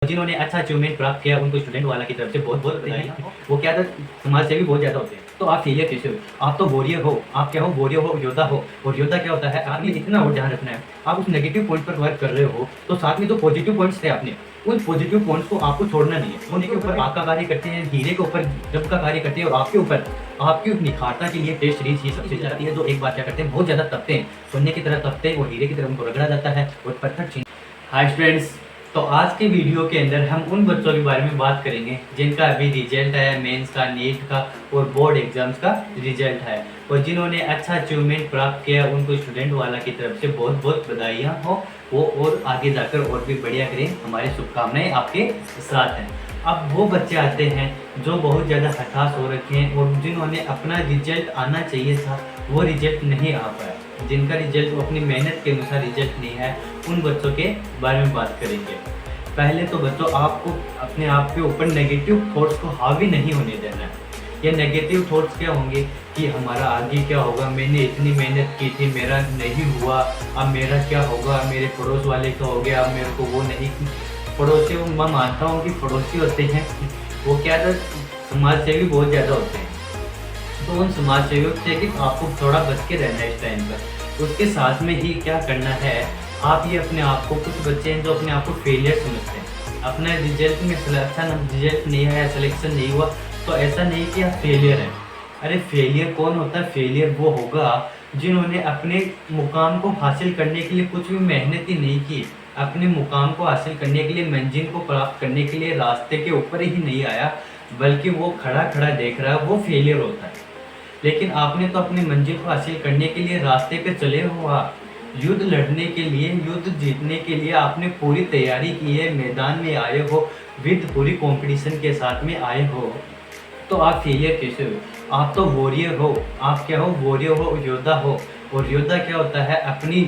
जिन्होंने अच्छा अचीवमेंट प्राप्त किया उनको स्टूडेंट वाला की तरफ से बहुत बहुत बधाई। वो क्या था, समाज सेवी बहुत ज़्यादा होते हैं। तो आप फेलियर कैसे हो? आप तो वॉरियर हो, आप क्या हो, वॉरियर हो, योद्धा हो। और योद्धा क्या होता है, आपने इतना और ध्यान रखना है। आप उस नेगेटिव पॉइंट पर वर्क कर रहे हो तो साथ में जो पॉजिटिव पॉइंट्स थे आपने, उन पॉजिटिव पॉइंट्स को आपको छोड़ना नहीं है। सोने के ऊपर आग का कार्य करते हैं, हीरे के ऊपर जब का कार्य करते हैं, और आपके ऊपर आपकी निखारता के लिए टेस्ट सीरीज ही सबसे ज़्यादा है। जो एक बात क्या करते हैं, बहुत ज़्यादा तपते हैं, सोने की तरह तपते हैं और हीरे की तरह उनको रगड़ा जाता है और पत्थर छीन। हाय स्टूडेंट्स, तो आज के वीडियो के अंदर हम उन बच्चों के बारे में बात करेंगे जिनका अभी रिजल्ट आया मेंस का, नीट का और बोर्ड एग्जाम्स का रिजल्ट है, और जिन्होंने अच्छा अचीवमेंट प्राप्त किया उनको स्टूडेंट वाला की तरफ से बहुत बहुत बधाइयाँ हो। वो और आगे जाकर और भी बढ़िया करें, हमारी शुभकामनाएं आपके साथ हैं। अब वो बच्चे आते हैं जो बहुत ज़्यादा हताश हो रखे हैं और जिन्होंने अपना रिजल्ट आना चाहिए था वो रिजल्ट नहीं आ पाया, जिनका रिजल्ट अपनी मेहनत के अनुसार रिजल्ट नहीं है, उन बच्चों के बारे में बात करेंगे। पहले तो बच्चों, आपको अपने आप के ऊपर नेगेटिव थॉट्स को हावी नहीं होने देना है। ये नेगेटिव थॉट्स क्या होंगे कि हमारा आगे क्या होगा, मैंने इतनी मेहनत की थी, मेरा नहीं हुआ, अब मेरा क्या होगा, मेरे पड़ोस वाले का हो गया, अब मेरे को वो नहीं। पड़ोसी, मैं मानता हूँ कि पड़ोसी होते हैं वो क्या था, समाज सेवी बहुत ज़्यादा होते हैं। तो उन समाज सेवक से कि आपको थोड़ा बच के रहना है इस टाइम पर। उसके साथ में ही क्या करना है, आप ये अपने आप को, कुछ बच्चे हैं जो अपने आप को फेलियर समझते हैं, अपने रिजल्ट में अच्छा रिजल्ट नहीं आया, सिलेक्शन नहीं हुआ, तो ऐसा नहीं कि आप फेलियर हैं। अरे फेलियर कौन होता है? फेलियर वो होगा जिन्होंने अपने मुकाम को हासिल करने के लिए कुछ भी मेहनत ही नहीं की, अपने मुकाम को हासिल करने के लिए, मंजिल को प्राप्त करने के लिए रास्ते के ऊपर ही नहीं आया, बल्कि वो खड़ा खड़ा देख रहा है, वो फेलियर होता है। लेकिन आपने तो अपनी मंजिल को हासिल करने के लिए रास्ते पे चले हो, आप युद्ध लड़ने के लिए, युद्ध जीतने के लिए आपने पूरी तैयारी की है, मैदान में आए हो, विद पूरी कंपटीशन के साथ में आए हो, तो आप फेलियर कैसे हो? आप तो वॉरियर हो। आप क्या हो? वॉरियर हो, योद्धा हो। और योद्धा क्या होता है? अपनी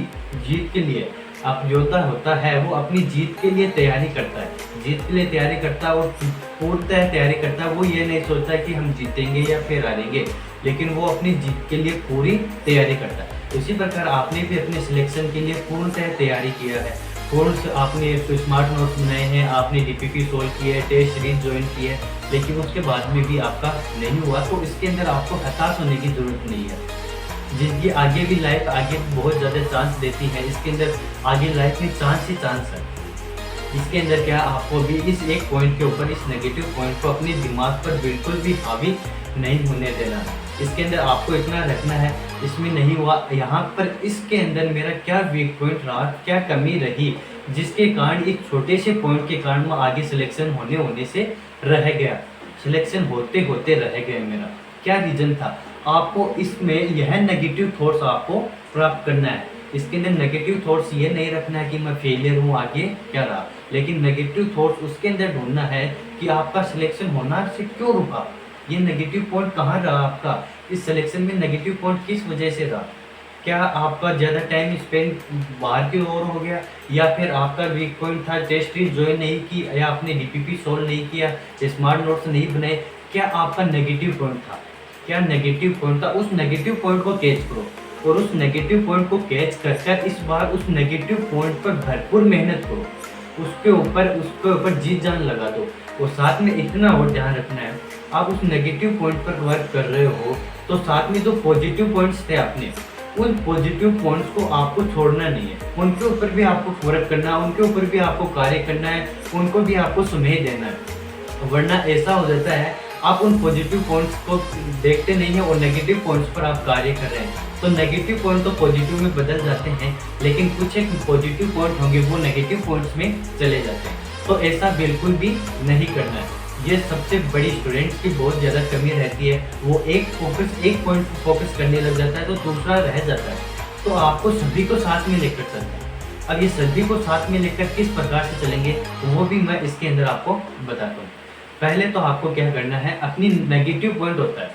जीत के लिए, आप योद्धा होता है वो अपनी जीत के लिए तैयारी करता है, जीत के लिए तैयारी करता है और पूर्णतः तैयारी करता है। वो ये नहीं सोचता कि हम जीतेंगे या फिर हारेंगे, लेकिन वो अपनी जीत के लिए पूरी तैयारी करता है। उसी प्रकार आपने भी अपने सिलेक्शन के लिए पूर्णतः तैयारी किया है, पूर्ण से आपने स्मार्ट नोट्स बनाए हैं, आपने डीपीपी सोल्व किए, टेस्ट सीरीज ज्वाइन की है, लेकिन उसके बाद में भी आपका नहीं हुआ, तो इसके अंदर आपको हताश होने की ज़रूरत नहीं है। जिसकी आगे भी लाइफ आगे बहुत ज़्यादा चांस देती है, इसके अंदर आगे लाइफ में चांस ही चांस है। इसके अंदर क्या, आपको भी इस एक पॉइंट के ऊपर, इस नेगेटिव पॉइंट को अपने दिमाग पर बिल्कुल भी हावी नहीं होने देना। इसके अंदर आपको इतना रखना है, इसमें नहीं हुआ, यहाँ पर इसके अंदर मेरा क्या वीक पॉइंट रहा, क्या कमी रही, जिसके कारण एक छोटे से पॉइंट के कारण मैं आगे सिलेक्शन होने से रह गया, सिलेक्शन होते होते रह गया, मेरा क्या रीज़न था। आपको इसमें यह नेगेटिव थॉट्स आपको प्राप्त करना है। इसके अंदर नेगेटिव थॉट्स ये नहीं रखना है कि मैं फेलियर हूँ, आगे क्या रहा, लेकिन नेगेटिव थॉट्स उसके अंदर ढूंढना है कि आपका सिलेक्शन होना से क्यों रुका, ये नेगेटिव पॉइंट कहाँ रहा आपका, इस सिलेक्शन में नेगेटिव पॉइंट किस वजह से रहा। क्या आपका ज़्यादा टाइम स्पेंड बाहर की ओर हो गया, या फिर आपका वीक पॉइंट था टेस्ट सीरीज ज्वाइन नहीं की, या आपने डीपीपी सोल्व नहीं किया, स्मार्ट नोट्स नहीं बनाए, क्या आपका नेगेटिव पॉइंट था, क्या नेगेटिव पॉइंट था? उस नेगेटिव पॉइंट को कैच करो, और उस नेगेटिव पॉइंट को कैच कर इस बार उस नेगेटिव पॉइंट पर भरपूर मेहनत करो, उसके ऊपर जी जान लगा दो। और साथ में इतना और ध्यान रखना है, आप उस नेगेटिव पॉइंट पर वर्क कर रहे हो तो साथ में जो पॉजिटिव पॉइंट्स थे आपने, उन पॉजिटिव पॉइंट्स को आपको छोड़ना नहीं है, उनके ऊपर भी आपको वर्क करना है, उनके ऊपर भी आपको कार्य करना है, उनको भी आपको समय देना है। वरना ऐसा हो जाता है, आप उन पॉजिटिव पॉइंट्स को देखते नहीं हैं और नेगेटिव पॉइंट्स पर आप कार्य कर रहे हैं, तो नेगेटिव पॉइंट तो पॉजिटिव में बदल जाते हैं, लेकिन कुछ एक पॉजिटिव पॉइंट होंगे वो नेगेटिव पॉइंट्स में चले जाते हैं। तो ऐसा बिल्कुल भी नहीं करना है। ये सबसे बड़ी स्टूडेंट्स की बहुत ज़्यादा कमी रहती है, वो एक पॉइंट पर फोकस करने लग जाता है तो दूसरा रह जाता है। तो आपको सभी को साथ में लेकर चलना है। अब ये सभी को साथ में लेकर किस प्रकार से चलेंगे वो भी मैं इसके अंदर आपको बताता हूँ। पहले तो आपको क्या करना है, अपनी नेगेटिव पॉइंट होता है,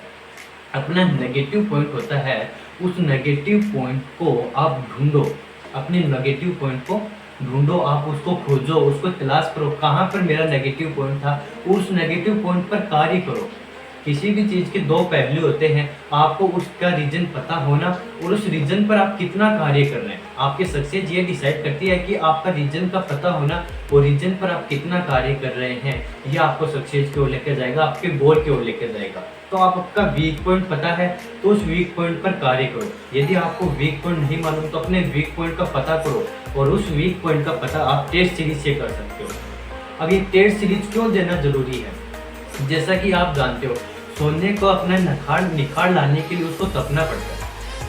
अपना नेगेटिव पॉइंट होता है, उस नेगेटिव पॉइंट को आप ढूंढो, अपने नेगेटिव पॉइंट को ढूंढो, आप उसको खोजो, उसको तलाश करो, कहाँ पर मेरा नेगेटिव पॉइंट था, उस नेगेटिव पॉइंट पर कार्य करो। किसी भी चीज़ के दो पहलू होते हैं, आपको उसका रीजन पता होना और उस रीजन पर आप कितना कार्य कर रहे हैं। आपकी सक्सेस ये डिसाइड करती है कि आपका रीजन का पता होना और रीजन पर आप कितना कार्य कर रहे हैं, ये आपको सक्सेस की ओर लेकर जाएगा, आपके गोल की ओर लेकर जाएगा। तो आप आपका वीक पॉइंट पता है तो उस वीक पॉइंट पर कार्य करो। यदि आपको वीक पॉइंट नहीं मालूम तो अपने वीक पॉइंट का पता करो और उस वीक पॉइंट का पता आप टेस्ट सीरीज से कर सकते हो। अब ये टेस्ट सीरीज क्यों देना जरूरी है? जैसा कि आप जानते हो, सोने को अपना निखार लाने के लिए उसको तपना पड़ता है।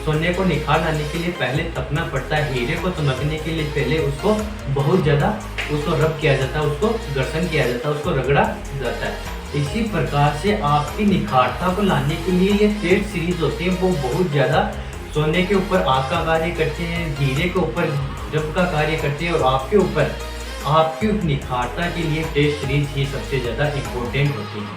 सोने को निखार लाने के लिए पहले तपना पड़ता है। हीरे को चमकने के लिए पहले उसको बहुत ज़्यादा उसको रब किया जाता है, उसको घर्षण किया जाता है, उसको रगड़ा जाता है। इसी प्रकार से आपकी निखारता को लाने के लिए ये टेस्ट सीरीज होती है, वो बहुत ज़्यादा सोने के ऊपर आग का कार्य करते हैं, हीरे के ऊपर रब का कार्य करते हैं और आपके ऊपर आपकी निखारता के लिए टेस्ट सीरीज ही सबसे ज़्यादा इम्पोर्टेंट होती है।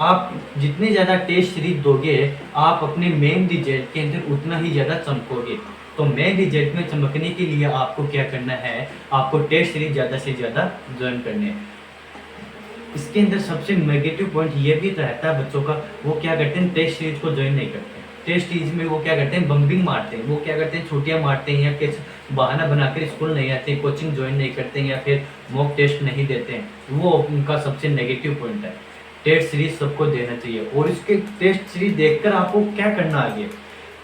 आप जितने ज़्यादा टेस्ट सीरीज दोगे, आप अपने मेन रिजल्ट के अंदर उतना ही ज़्यादा चमकोगे। तो मेन रिजल्ट में चमकने के लिए आपको क्या करना है, आपको टेस्ट सीरीज ज़्यादा से ज़्यादा ज्वाइन करने हैं। इसके अंदर सबसे नेगेटिव पॉइंट ये भी रहता है बच्चों का, वो क्या करते हैं, टेस्ट सीरीज को ज्वाइन नहीं करते। टेस्ट सीरीज में वो क्या करते हैं, बम्पिंग मारते हैं, वो क्या करते हैं, छुट्टियां मारते हैं या किस बहाना बनाकर स्कूल नहीं आते, कोचिंग ज्वाइन नहीं करते हैं या फिर मॉक टेस्ट नहीं देते हैं। वो उनका सबसे नेगेटिव पॉइंट है। टेस्ट सीरीज सबको देना चाहिए और इसके टेस्ट सीरीज देखकर आपको क्या करना आगे,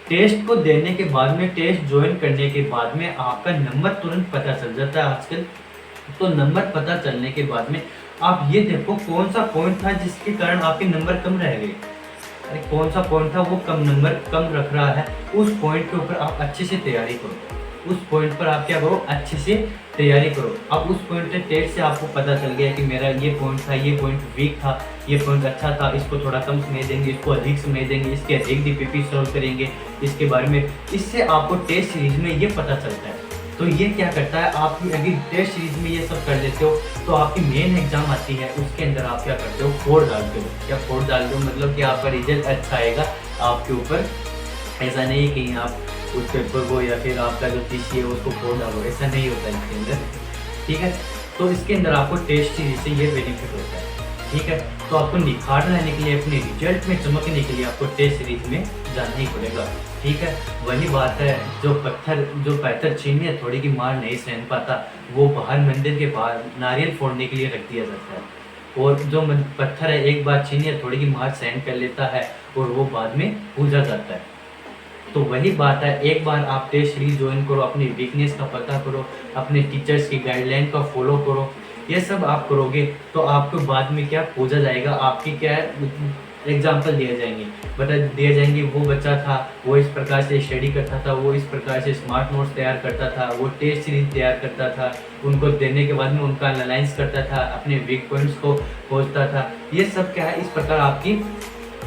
टेस्ट को देने के बाद में, टेस्ट ज्वाइन करने के बाद में आपका नंबर तुरंत पता चल जाता है आजकल। तो नंबर पता चलने के बाद में आप ये देखो कौन सा पॉइंट था जिसके कारण आपके नंबर कम रह गए। अरे कौन सा पॉइंट था वो नंबर कम रख रहा है, उस पॉइंट के ऊपर आप अच्छे से तैयारी करो। उस पॉइंट पर आप क्या करो, अच्छे से तैयारी करो। अब उस पॉइंट से टेस्ट से आपको पता चल गया कि मेरा ये पॉइंट था, ये पॉइंट वीक था, ये पॉइंट अच्छा था, इसको थोड़ा कम समय देंगे, इसको अधिक समय देंगे, इसके अधिक डीपीपी सॉल्व करेंगे, इसके बारे में। इससे आपको टेस्ट सीरीज में ये पता चलता है। तो ये क्या करता है, आप अगर टेस्ट सीरीज में ये सब कर लेते हो तो आपकी मेन एग्जाम आती है, उसके अंदर आप क्या करते हो, फोड़ डालते हो। या फोड़ डालते हो मतलब कि आपका रिजल्ट अच्छा आएगा आपके ऊपर। ऐसा नहीं कि आप उस पेपर को या फिर आपका जो पीसी है उसको फोड़ डालो, ऐसा नहीं होता इसके अंदर, ठीक है। तो इसके अंदर आपको टेस्ट सीरीज से ये बेनिफिट होता है, ठीक है। तो आपको निखार लाने के लिए, अपने रिजल्ट में चमकने के लिए आपको टेस्ट सीरीज में जाना ही पड़ेगा, ठीक है। वही बात है, जो पत्थर छीने थोड़ी की मार नहीं सहन पाता, वो बाहर मंदिर के बाहर नारियल फोड़ने के लिए रख दिया जाता है। और जो पत्थर है एक बार छीने थोड़ी की मार सहन कर लेता है और वो बाद में पूजा जाता है। तो वही बात है, एक बार आप टेस्ट सीरीज ज्वाइन करो, अपनी वीकनेस का पता करो, अपने टीचर्स की गाइडलाइन का फॉलो करो। ये सब आप करोगे तो आपको बाद में क्या पूछा जाएगा, आपकी क्या एग्जाम्पल दिए जाएंगे, बता दिए जाएंगे वो बच्चा था, वो इस प्रकार से स्टडी करता था, वो इस प्रकार से स्मार्ट नोट्स तैयार करता था, वो टेस्ट सीरीज तैयार करता था, उनको देने के बाद में उनका एनालाइज करता था, अपने वीक पॉइंट्स को खोजता था। ये सब क्या है, इस प्रकार आपकी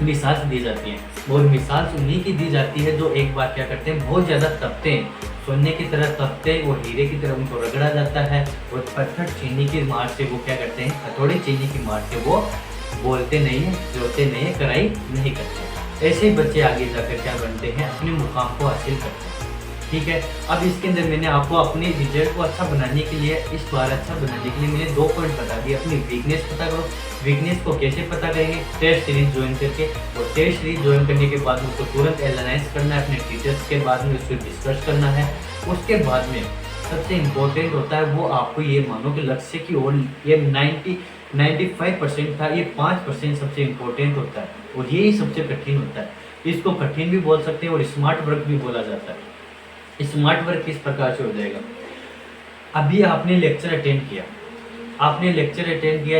मिसाल दी जाती है। और मिसाल उन्हीं की दी जाती है जो एक बार क्या करते हैं, बहुत ज़्यादा तपते हैं, सोने की तरह तपते हैं और हीरे की तरह उनको रगड़ा जाता है। और पत्थर चीनी की मार से वो क्या करते हैं, हथौड़े चीनी की मार से वो बोलते नहीं है, जोते नहीं है, कराई नहीं करते। ऐसे ही बच्चे आगे जाकर क्या बनते हैं, अपने मुकाम को हासिल करते हैं, ठीक है। अब इसके अंदर मैंने आपको अपने रिजल्ट को अच्छा बनाने के लिए, इस बार अच्छा बनाने के लिए मैंने 2 पॉइंट बता दिए। अपनी वीकनेस पता करो, वीकनेस को कैसे पता करेंगे, टेस्ट सीरीज ज्वाइन करके। और टेस्ट सीरीज ज्वाइन करने के बाद में उसको तुरंत एनालाइज करना है, अपने टीचर्स के बाद में उसको डिस्कस करना है। उसके बाद में सबसे इम्पोर्टेंट होता है वो आपको ये मानो कि लक्ष्य की ओर, ये 95% था, ये 5% सबसे इम्पोर्टेंट होता है और यही सबसे कठिन होता है। इसको कठिन भी बोल सकते हैं और स्मार्ट वर्क भी बोला जाता है। स्मार्ट वर्क किस प्रकार से हो जाएगा, अभी आपने लेक्चर अटेंड किया,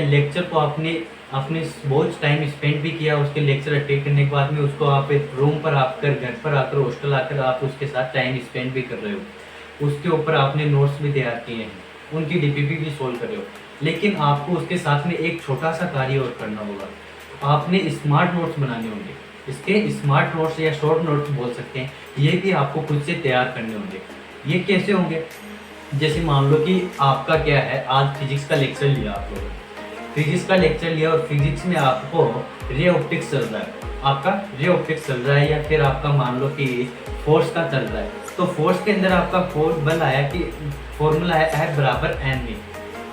लेक्चर को आपने बहुत टाइम स्पेंड भी किया, उसके लेक्चर अटेंड करने के बाद में उसको आप एक रूम पर आकर, घर पर आकर, हॉस्टल आकर आप उसके साथ टाइम स्पेंड भी कर रहे हो, उसके ऊपर आपने नोट्स भी तैयार किए हैं, उनकी डीपीपी भी सोल्व कर रहे हो। लेकिन आपको उसके साथ में एक छोटा सा कार्य और करना होगा, आपने स्मार्ट नोट्स बनाने होंगे। इसके स्मार्ट नोट्स या शॉर्ट नोट्स बोल सकते हैं, ये भी आपको खुद से तैयार करने होंगे। ये कैसे होंगे, जैसे मान लो कि आपका क्या है, आज फिजिक्स का लेक्चर लिया आप लोगों ने, फिजिक्स का लेक्चर लिया और फिजिक्स में आपको रे ऑप्टिक्स चल रहा है, आपका रे ऑप्टिक्स चल रहा है या फिर आपका मान लो कि फोर्स का चल रहा है। तो फोर्स के अंदर आपका फोर्स बल आया कि फॉर्मूला है F बराबर m में,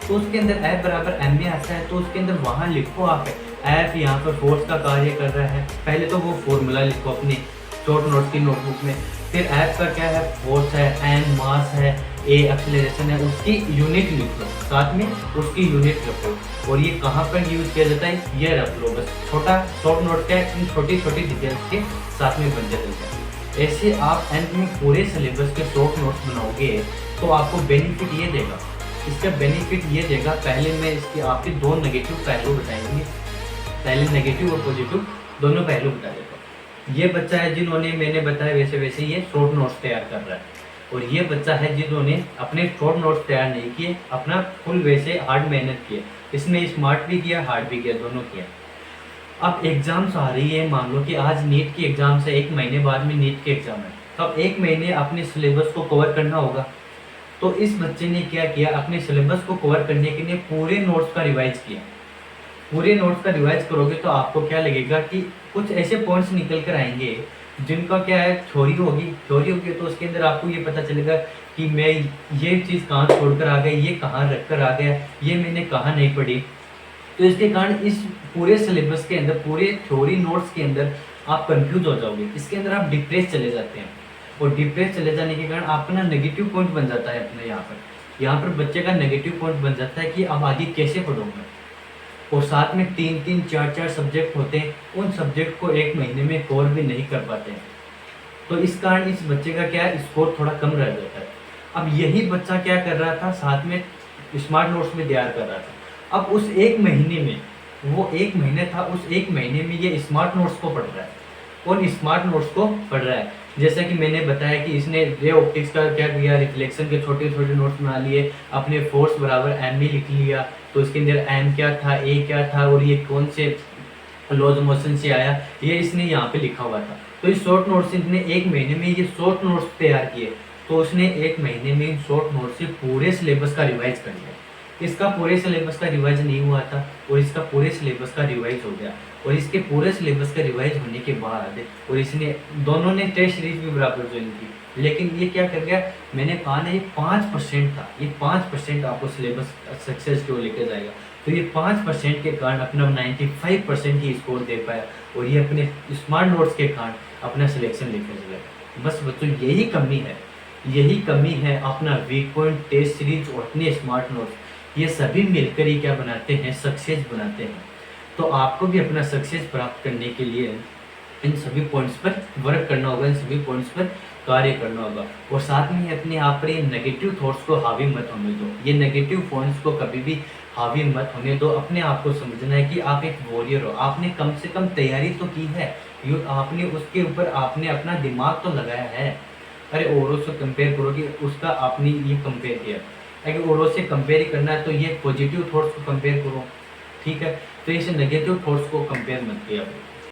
तो उसके अंदर F बराबर m में आता है, तो उसके अंदर वहाँ लिखो आप ऐप यहाँ पर फोर्स का कार्य कर रहा है। पहले तो वो फॉर्मूला लिखो अपनी शॉर्ट नोट्स की नोटबुक में, फिर ऐप का क्या है, फोर्स है, एम मास है, ए एक्सेलरेशन है, उसकी यूनिट लिख लो, साथ में उसकी यूनिट रखो। और ये कहाँ पर यूज किया जाता है ये रख लो, बस छोटा शॉर्ट नोट का इन छोटी छोटी डिटेल्स के साथ में बन जाता है। ऐसे आप एंड में पूरे सिलेबस के शॉर्ट नोट्स बनाओगे तो आपको बेनिफिट ये देगा। इसका बेनिफिट ये देगा, पहले मैं इसके आपके दो नेगेटिव पहलू बताएंगे, पहले नेगेटिव और पॉजिटिव दोनों पहलू बता देता हूँ। ये बच्चा है जिन्होंने मैंने बताया वैसे वैसे ये शॉर्ट नोट्स तैयार कर रहा है, और ये बच्चा है जिन्होंने अपने शॉर्ट नोट्स तैयार नहीं किए, अपना फुल वैसे हार्ड मेहनत किए, इसमें स्मार्ट भी किया हार्ड भी किया, दोनों किया। अब एग्जाम्स आ रही है, मान लो कि आज नीट की एग्जाम से 1 महीने बाद में नीट के एग्जाम है, तो अब 1 महीने अपने सिलेबस को कवर करना होगा। तो इस बच्चे ने क्या किया, अपने सिलेबस को कवर करने के लिए पूरे नोट्स का रिवाइज किया। पूरे नोट्स का रिवाइज करोगे तो आपको क्या लगेगा कि कुछ ऐसे पॉइंट्स निकल कर आएंगे जिनका क्या है थ्योरी होगी तो उसके अंदर आपको ये पता चलेगा कि मैं ये चीज़ कहाँ छोड़कर आ गया, ये कहाँ रख कर आ गया, ये मैंने कहाँ नहीं पढ़ी। तो इसके कारण इस पूरे सिलेबस के अंदर, पूरे थ्योरी नोट्स के अंदर आप कंफ्यूज हो जाओगे, इसके अंदर आप डिप्रेस चले जाते हैं, और डिप्रेस चले जाने के कारण आपका नेगेटिव पॉइंट बन जाता है अपने यहाँ पर बच्चे का नेगेटिव पॉइंट बन जाता है कि अब आगे कैसे पढ़ूंगा। और साथ में 3-3 4-4 सब्जेक्ट होते हैं, उन सब्जेक्ट को 1 महीने में कवर भी नहीं कर पाते हैं। तो इस कारण इस बच्चे का क्या है, स्कोर थोड़ा कम रह जाता है। अब यही बच्चा क्या कर रहा था, साथ में स्मार्ट नोट्स में तैयार कर रहा था। अब उस 1 महीने में, वो 1 महीने था, उस 1 महीने में ये स्मार्ट नोट्स को पढ़ रहा है, और स्मार्ट नोट्स को पढ़ रहा है। जैसा कि मैंने बताया कि इसने रे ऑप्टिक्स का क्या किया, रिफ्लेक्शन के छोटे छोटे नोट्स बना लिए, अपने फोर्स बराबर एम भी लिख लिया, तो इसके अंदर एम क्या था, ए क्या था, और ये कौन से लॉज मोशन से आया, ये इसने यहाँ पे लिखा हुआ था। तो इस शॉर्ट नोट्स से इसने 1 महीने में ये शॉर्ट नोट्स तैयार किए, तो उसने 1 महीने में इन शॉर्ट नोट्स से पूरे सिलेबस का रिवाइज कर लिया। इसका पूरे सिलेबस का रिवाइज नहीं हुआ था, और इसका पूरे सिलेबस का रिवाइज हो गया, और इसके पूरे सिलेबस का रिवाइज होने के बाद और इसने दोनों ने टेस्ट सीरीज भी बराबर ज्वाइन की। लेकिन ये क्या कर गया, मैंने कहा ना ये 5% था, ये 5% आपको सिलेबस सक्सेस की ओर लेकर जाएगा। तो ये 5% के कारण अपना 95% ही स्कोर दे पाया, और ये अपने स्मार्ट नोट्स के कारण अपना सिलेक्शन लेकर चला। बस बच्चों यही कमी है अपना वीक पॉइंट, टेस्ट सीरीज और अपने स्मार्ट नोट्स, ये सभी मिलकर ही क्या बनाते हैं, सक्सेस बनाते हैं। तो आपको भी अपना सक्सेस प्राप्त करने के लिए इन सभी पॉइंट्स पर वर्क करना होगा, इन सभी पॉइंट्स पर कार्य करना होगा, और साथ में अपने आप पर ये नेगेटिव थॉट्स को हावी मत होने दो। ये नेगेटिव पॉइंट्स को कभी भी हावी मत होने दो। अपने आप को समझना है कि आप एक वॉरियर हो, आपने कम से कम तैयारी तो की है, आपने उसके ऊपर आपने अपना दिमाग तो लगाया है। अरे औरों से कंपेयर करोगे, उसका आपने ये कंपेयर किया, अगर औरों से कंपेयर करना है तो ये पॉजिटिव थॉट्स को कंपेयर करो, ठीक है। तो इसे नेगेटिव थॉट्स को कंपेयर मत किया करो।